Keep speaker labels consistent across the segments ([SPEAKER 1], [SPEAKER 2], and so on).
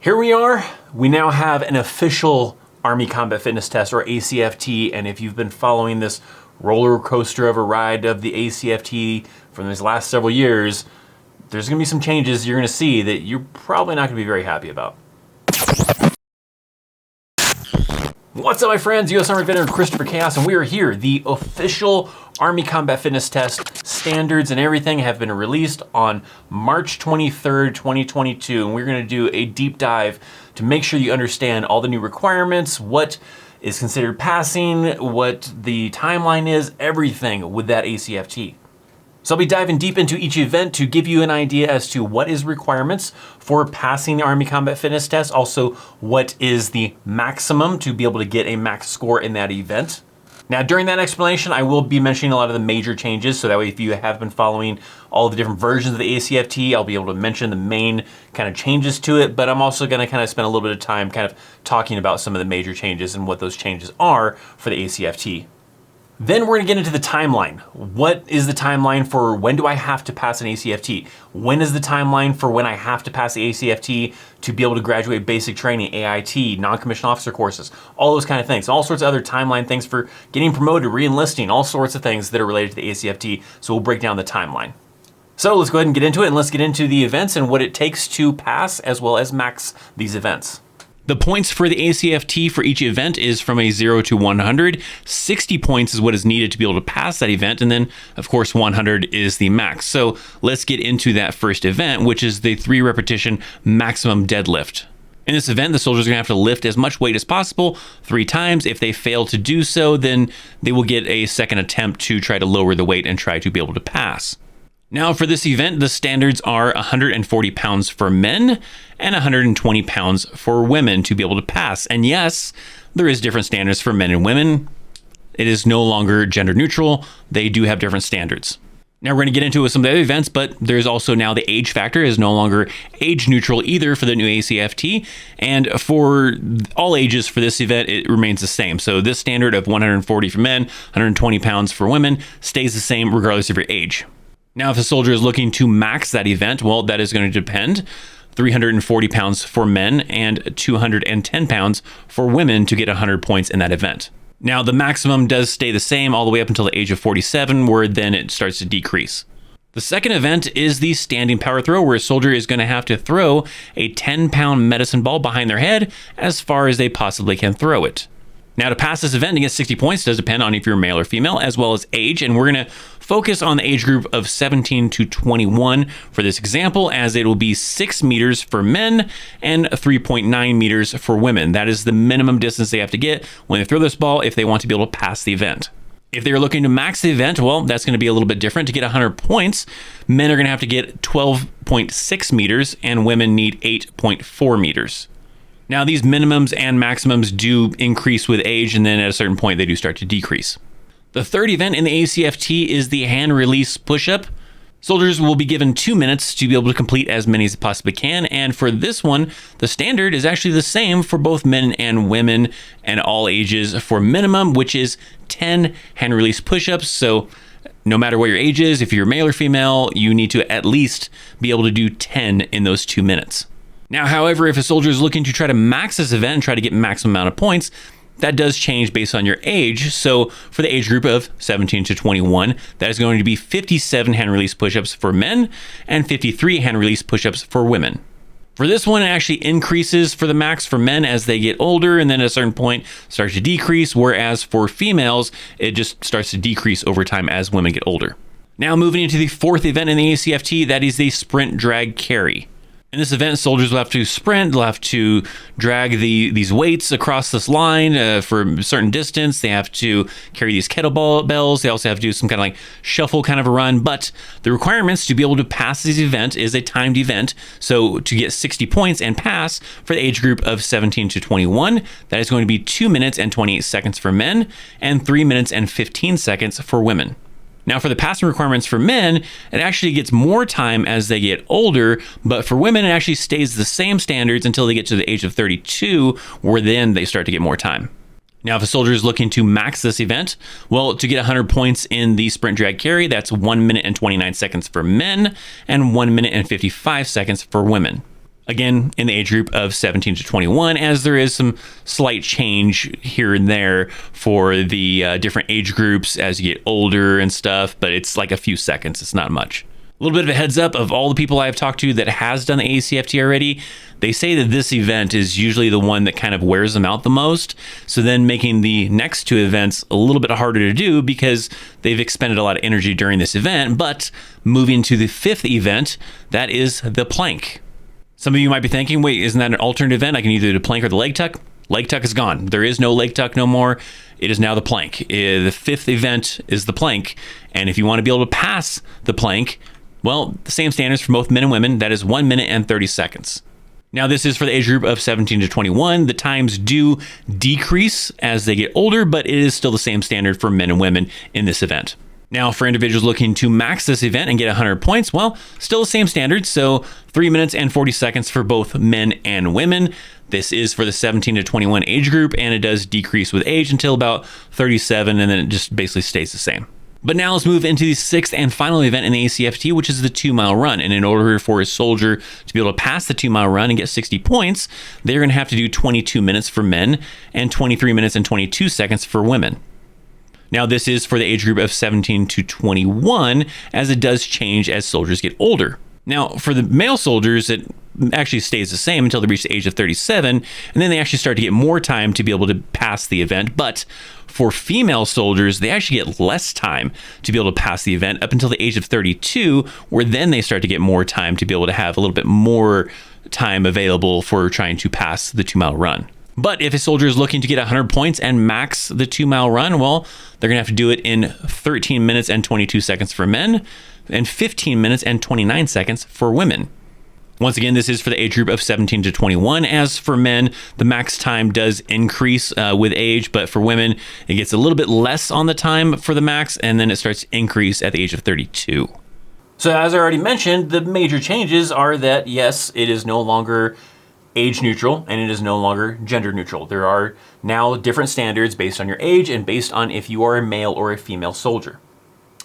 [SPEAKER 1] Here we are. We now have an official Army Combat Fitness Test, or ACFT, and if you've been following this roller coaster of a ride of the ACFT from these last several years, there's gonna be some changes you're gonna see that you're probably not gonna be very happy about. What's up, my friends? US Army veteran Christopher Chaos, and we are here. The official Army Combat Fitness Test standards and everything have been released on March 23rd, 2022, and we're gonna do a deep dive to make sure you understand all the new requirements, what is considered passing, what the timeline is, everything with that ACFT. So I'll be diving deep into each event to give you an idea as to what is requirements for passing the Army Combat Fitness Test, also what is the maximum to be able to get a max score in that event. Now, during that explanation, I will be mentioning a lot of the major changes, so that way if you have been following all the different versions of the ACFT, I'll be able to mention the main kind of changes to it, but I'm also gonna kind of spend a little bit of time kind of talking about some of the major changes and what those changes are for the ACFT. Then we're gonna get into the timeline. What is the timeline for when do I have to pass an ACFT? When is the timeline for when I have to pass the ACFT to be able to graduate basic training, AIT, non-commissioned officer courses, all those kind of things. All sorts of other timeline things for getting promoted, re-enlisting, all sorts of things that are related to the ACFT. So we'll break down the timeline. So let's go ahead and get into it, and let's get into the events and what it takes to pass as well as max these events. The points for the ACFT for each event is from a 0 to 100. 60 points is what is needed to be able to pass that event, and then of course 100 is the max. So let's get into that first event, which is the 3 repetition maximum deadlift. In this event, the soldiers are gonna have to lift as much weight as possible 3 times. If they fail to do so, then they will get a second attempt to try to lower the weight and try to be able to pass. Now for this event, the standards are 140 pounds for men and 120 pounds for women to be able to pass. And yes, there is different standards for men and women. It is no longer gender neutral. They do have different standards. Now we're gonna get into some of the other events, but there's also now the age factor is no longer age neutral either for the new ACFT. And for all ages for this event, it remains the same. So this standard of 140 for men, 120 pounds for women stays the same regardless of your age. Now, if a soldier is looking to max that event, well, that is going to depend. 340 pounds for men and 210 pounds for women to get 100 points in that event. Now, the maximum does stay the same all the way up until the age of 47, where then it starts to decrease. The second event is the standing power throw, where a soldier is going to have to throw a 10-pound medicine ball behind their head as far as they possibly can throw it. Now, to pass this event and get 60 points does depend on if you're male or female, as well as age, and we're going to focus on the age group of 17 to 21 for this example, as it will be 6 meters for men and 3.9 meters for women. That is the minimum distance they have to get when they throw this ball if they want to be able to pass the event. If they're looking to max the event, well, that's going to be a little bit different. To get 100 points, men are going to have to get 12.6 meters and women need 8.4 meters. Now, these minimums and maximums do increase with age, and then at a certain point, they do start to decrease. The third event in the ACFT is the hand release push-up. Soldiers will be given 2 minutes to be able to complete as many as they possibly can, and for this one, the standard is actually the same for both men and women and all ages for minimum, which is 10 hand release push-ups. So no matter what your age is, if you're male or female, you need to at least be able to do 10 in those 2 minutes. Now, however, if a soldier is looking to try to max this event and try to get maximum amount of points, that does change based on your age. So for the age group of 17 to 21, that is going to be 57 hand release push-ups for men and 53 hand release push-ups for women. For this one, it actually increases for the max for men as they get older, and then at a certain point starts to decrease, whereas for females, it just starts to decrease over time as women get older. Now moving into the fourth event in the ACFT, that is the sprint drag carry. In this event, soldiers will have to sprint, they'll have to drag these weights across this line for a certain distance. They have to carry these kettlebells. They also have to do some kind of like shuffle kind of a run. But the requirements to be able to pass this event is a timed event. So to get 60 points and pass for the age group of 17 to 21, that is going to be 2 minutes and 28 seconds for men and 3 minutes and 15 seconds for women. Now for the passing requirements for men, it actually gets more time as they get older, but for women, it actually stays the same standards until they get to the age of 32, where then they start to get more time. Now, if a soldier is looking to max this event, well, to get 100 points in the sprint drag carry, that's 1 minute and 29 seconds for men and 1 minute and 55 seconds for women. Again, in the age group of 17 to 21, as there is some slight change here and there for the different age groups as you get older and stuff, but it's like a few seconds. It's not much. A little bit of a heads up of all the people I've talked to that has done the ACFT already. They say that this event is usually the one that kind of wears them out the most. So then making the next two events a little bit harder to do because they've expended a lot of energy during this event. But moving to the fifth event, that is the plank. Some of you might be thinking, wait, isn't that an alternate event? I can either do the plank or the leg tuck. Leg tuck is gone. There is no leg tuck no more. It is now the plank. The fifth event is the plank. And if you want to be able to pass the plank, well, the same standards for both men and women. That is 1 minute and 30 seconds. Now, this is for the age group of 17 to 21. The times do decrease as they get older, but it is still the same standard for men and women in this event. Now, for individuals looking to max this event and get 100 points, well, still the same standard. So 3 minutes and 40 seconds for both men and women. This is for the 17 to 21 age group, and it does decrease with age until about 37, and then it just basically stays the same. But now let's move into the sixth and final event in the ACFT, which is the 2-mile run. And in order for a soldier to be able to pass the 2-mile run and get 60 points, they're going to have to do 22 minutes for men and 23 minutes and 22 seconds for women. Now, this is for the age group of 17 to 21, as it does change as soldiers get older. Now, for the male soldiers, it actually stays the same until they reach the age of 37, and then they actually start to get more time to be able to pass the event. But for female soldiers, they actually get less time to be able to pass the event up until the age of 32, where then they start to get more time to be able to have a little bit more time available for trying to pass the 2-mile run. But if a soldier is looking to get 100 points and max the 2-mile run, well, they're going to have to do it in 13 minutes and 22 seconds for men and 15 minutes and 29 seconds for women. Once again, this is for the age group of 17 to 21. As for men, the max time does increase with age, but for women, it gets a little bit less on the time for the max, and then it starts to increase at the age of 32. So as I already mentioned, the major changes are that, yes, it is no longer age neutral, and it is no longer gender neutral. There are now different standards based on your age and based on if you are a male or a female soldier.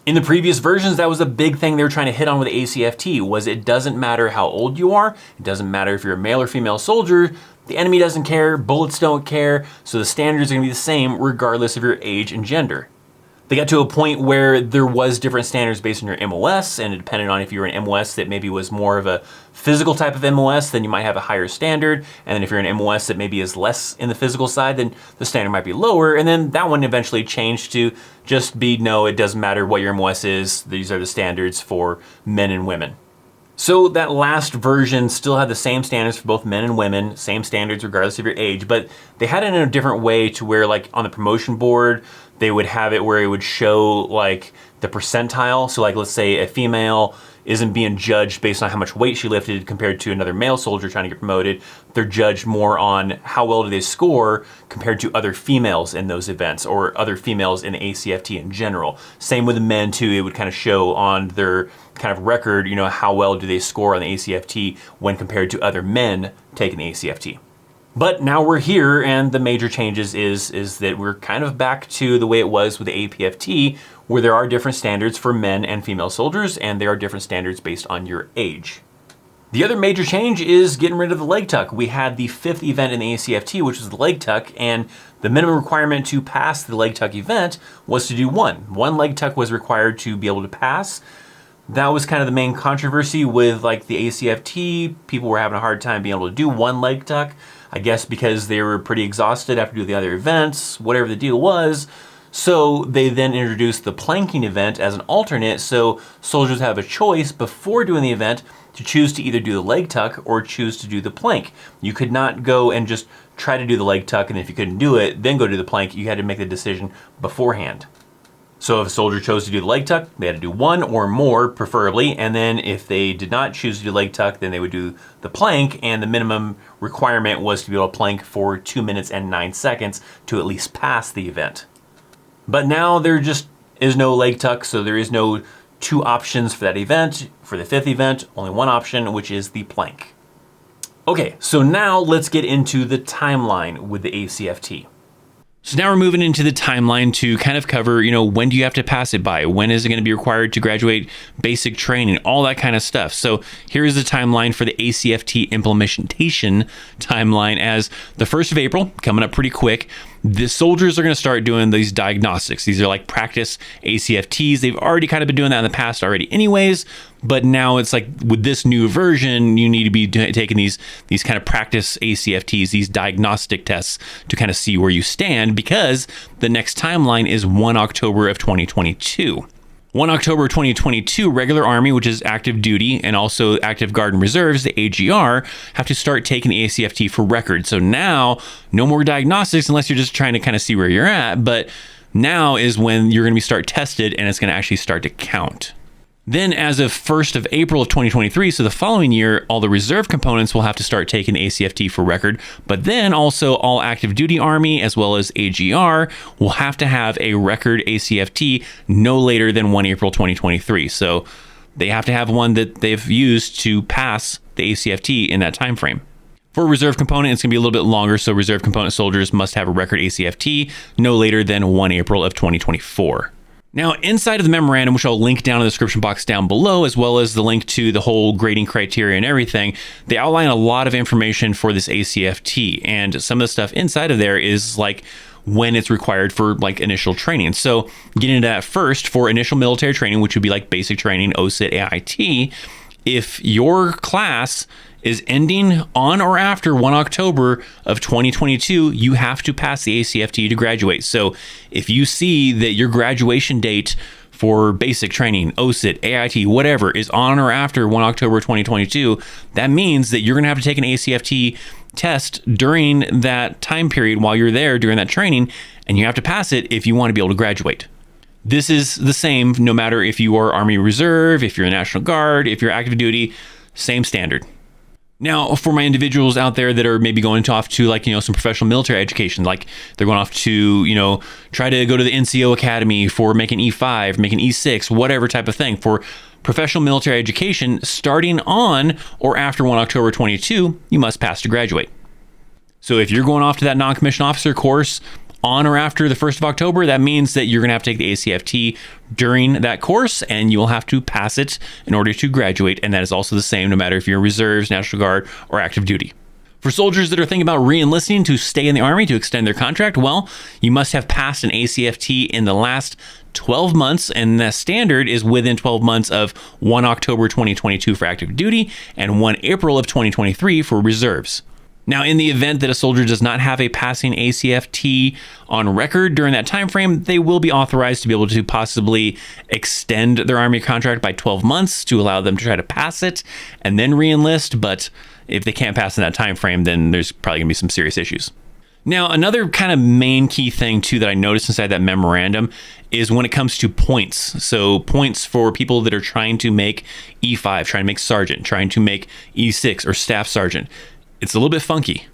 [SPEAKER 1] In the previous versions, that was a big thing they were trying to hit on with the ACFT, was it doesn't matter how old you are, it doesn't matter if you're a male or female soldier, the enemy doesn't care, bullets don't care, so the standards are gonna be the same regardless of your age and gender. They got to a point where there was different standards based on your MOS, and it depended on if you were an MOS that maybe was more of a physical type of MOS, then you might have a higher standard. And then if you're an MOS that maybe is less in the physical side, then the standard might be lower. And then that one eventually changed to just be, no, it doesn't matter what your MOS is. These are the standards for men and women. So that last version still had the same standards for both men and women, same standards regardless of your age, but they had it in a different way to where, like, on the promotion board, they would have it where it would show like the percentile. So like, let's say a female isn't being judged based on how much weight she lifted compared to another male soldier trying to get promoted. They're judged more on how well do they score compared to other females in those events or other females in ACFT in general. Same with the men too. It would kind of show on their kind of record, you know, how well do they score on the ACFT when compared to other men taking the ACFT. But now we're here, and the major changes is that we're kind of back to the way it was with the APFT, where there are different standards for men and female soldiers, and there are different standards based on your age. The other major change is getting rid of the leg tuck. We had the fifth event in the ACFT, which was the leg tuck, and the minimum requirement to pass the leg tuck event was to do one. One leg tuck was required to be able to pass. That was kind of the main controversy with like the ACFT. People were having a hard time being able to do one leg tuck. I guess because they were pretty exhausted after doing the other events, whatever the deal was. So they then introduced the planking event as an alternate, so soldiers have a choice before doing the event to choose to either do the leg tuck or choose to do the plank. You could not go and just try to do the leg tuck, and if you couldn't do it, then go do the plank. You had to make the decision beforehand. So if a soldier chose to do the leg tuck, they had to do one or more, preferably, and then if they did not choose to do leg tuck, then they would do the plank, and the minimum requirement was to be able to plank for 2 minutes and 9 seconds to at least pass the event. But now there just is no leg tuck, so there is no two options for that event. For the fifth event, only one option, which is the plank. Okay, so now let's get into the timeline with the ACFT. So now we're moving into the timeline to kind of cover, when do you have to pass it by? When is it going to be required to graduate basic training? All that kind of stuff. So here's the timeline for the ACFT implementation timeline as the 1st of April, coming up pretty quick. The soldiers are going to start doing these diagnostics. These are like practice ACFTs. They've already kind of been doing that in the past already anyways, but now it's like with this new version, you need to be taking these kind of practice ACFTs, these diagnostic tests to kind of see where you stand, because the next timeline is 1 October of 2022. 1 October 2022, regular Army, which is active duty, and also active Guard and Reserves, the AGR, have to start taking the ACFT for record. So now, no more diagnostics unless you're just trying to kind of see where you're at, but now is when you're going to be start tested and it's going to actually start to count. Then as of 1st of April of 2023, so the following year, all the reserve components will have to start taking ACFT for record, but then also all active duty Army as well as AGR will have to have a record ACFT no later than 1 April 2023. So they have to have one that they've used to pass the ACFT in that time frame. For a reserve component, it's going to be a little bit longer, so reserve component soldiers must have a record ACFT no later than 1 April of 2024. Now, inside of the memorandum, which I'll link down in the description box down below, as well as the link to the whole grading criteria and everything, they outline a lot of information for this ACFT. And some of the stuff inside of there is like when it's required for like initial training. So getting into that first, for initial military training, which would be like basic training, OSIT, AIT, if your class is ending on or after 1 October of 2022, you have to pass the ACFT to graduate. So if you see that your graduation date for basic training, OSIT, AIT, whatever, is on or after 1 October 2022, that means that you're going to have to take an ACFT test during that time period while you're there during that training, and you have to pass it if you want to be able to graduate. This is the same no matter if you are Army Reserve, if you're a National Guard, if you're active duty, same standard. Now, for my individuals out there that are maybe going off to like, some professional military education, like they're going off to, try to go to the NCO Academy for making E5, making E6, whatever type of thing. For professional military education, starting on or after 1 October 22, you must pass to graduate. So if you're going off to that non-commissioned officer course on or after the 1st of October, that means that you're going to have to take the ACFT during that course, and you'll have to pass it in order to graduate. And that is also the same no matter if you're Reserves, National Guard, or active duty. For soldiers that are thinking about re-enlisting to stay in the Army to extend their contract, well, you must have passed an ACFT in the last 12 months, and the standard is within 12 months of 1 October 2022 for active duty and 1 April of 2023 for Reserves. Now, in the event that a soldier does not have a passing ACFT on record during that time frame, they will be authorized to be able to possibly extend their Army contract by 12 months to allow them to try to pass it and then re-enlist. But if they can't pass in that time frame, then there's probably going to be some serious issues. Now, another kind of main key thing, too, that I noticed inside that memorandum is when it comes to points. So points for people that are trying to make E5, trying to make sergeant, trying to make E6 or staff sergeant. It's a little bit funky.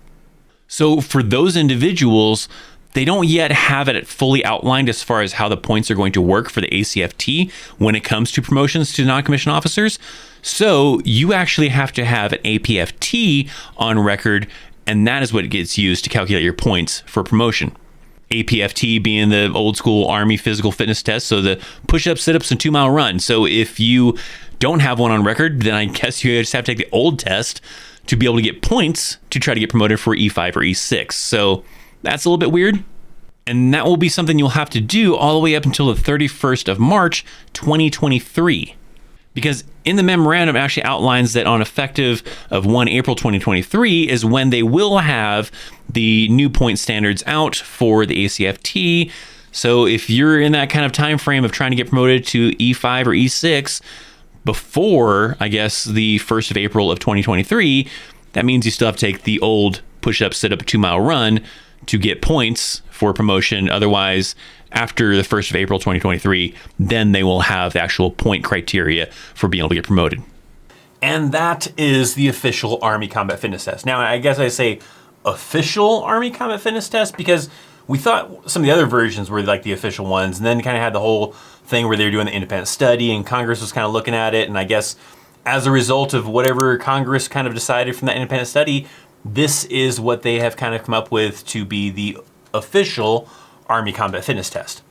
[SPEAKER 1] So for those individuals, they don't yet have it fully outlined as far as how the points are going to work for the ACFT when it comes to promotions to non-commissioned officers. So you actually have to have an APFT on record, and that is what gets used to calculate your points for promotion. APFT being the old school Army physical fitness test, so the push-ups, sit-ups, and 2-mile run. So if you don't have one on record, then I guess you just have to take the old test to be able to get points to try to get promoted for E5 or E6. So that's a little bit weird. And that will be something you'll have to do all the way up until the 31st of March, 2023. Because in the memorandum, it actually outlines that on effective of 1 April 2023 is when they will have the new point standards out for the ACFT. So if you're in that kind of time frame of trying to get promoted to E5 or E6, before, I guess, the 1st of April of 2023, that means you still have to take the old push-up, sit-up, 2-mile run to get points for promotion. Otherwise, after the 1st of April 2023, then they will have the actual point criteria for being able to get promoted. And that is the official Army Combat Fitness Test. Now, I guess I say official Army Combat Fitness Test because we thought some of the other versions were like the official ones, and then kind of had the whole thing where they were doing the independent study and Congress was kind of looking at it. And I guess as a result of whatever Congress kind of decided from that independent study, this is what they have kind of come up with to be the official Army Combat Fitness Test.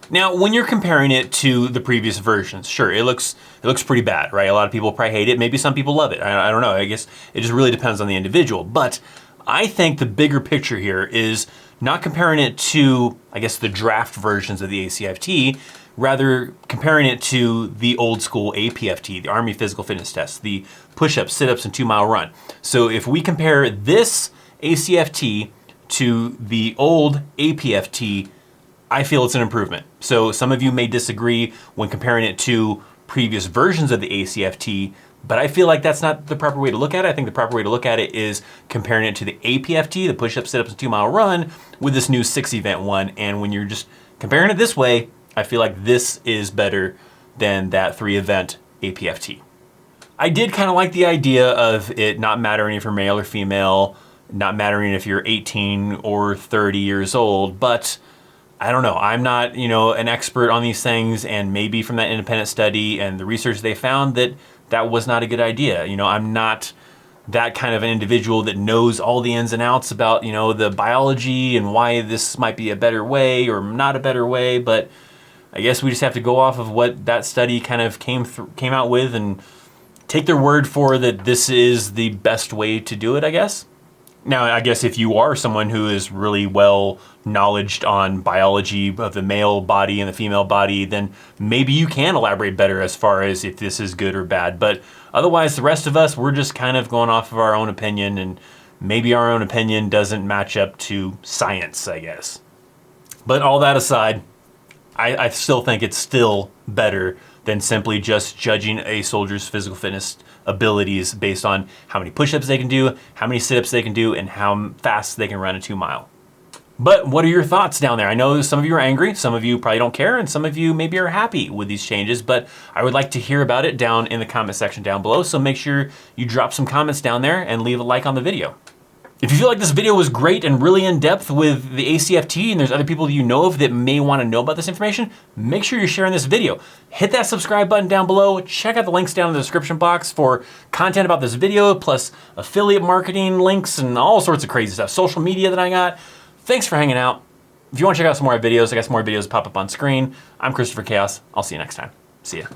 [SPEAKER 1] Now, when you're comparing it to the previous versions, sure, it looks pretty bad, right? A lot of people probably hate it. Maybe some people love it. I don't know. I guess it just really depends on the individual. But I think the bigger picture here is not comparing it to, I guess, the draft versions of the ACFT, rather comparing it to the old school APFT, the Army Physical Fitness Test, the push-ups, sit-ups, and 2-mile run. So if we compare this ACFT to the old APFT, I feel it's an improvement. So some of you may disagree when comparing it to previous versions of the ACFT, but I feel like that's not the proper way to look at it. I think the proper way to look at it is comparing it to the APFT, the push-up, sit-ups, and 2-mile run, with this new 6-event one. And when you're just comparing it this way, I feel like this is better than that 3-event APFT. I did kind of like the idea of it not mattering if you're male or female, not mattering if you're 18 or 30 years old, but I don't know. I'm not, an expert on these things, and maybe from that independent study and the research they found that was not a good idea. I'm not that kind of an individual that knows all the ins and outs about, the biology and why this might be a better way or not a better way, but I guess we just have to go off of what that study kind of came out with and take their word for that this is the best way to do it, I guess. Now, I guess if you are someone who is really well knowledgeed on biology of the male body and the female body, then maybe you can elaborate better as far as if this is good or bad. But otherwise, the rest of us, we're just kind of going off of our own opinion, and maybe our own opinion doesn't match up to science, I guess. But all that aside, I still think it's still better than simply just judging a soldier's physical fitness abilities based on how many push-ups they can do, how many sit-ups they can do, and how fast they can run a 2-mile. But what are your thoughts down there? I know some of you are angry, some of you probably don't care, and some of you maybe are happy with these changes, but I would like to hear about it down in the comment section down below, so make sure you drop some comments down there and leave a like on the video. If you feel like this video was great and really in-depth with the ACFT, and there's other people that you know of that may want to know about this information, make sure you're sharing this video. Hit that subscribe button down below. Check out the links down in the description box for content about this video, plus affiliate marketing links and all sorts of crazy stuff, social media that I got. Thanks for hanging out. If you want to check out some more videos, I got some more videos pop up on screen. I'm Christopher Chaos. I'll see you next time. See ya.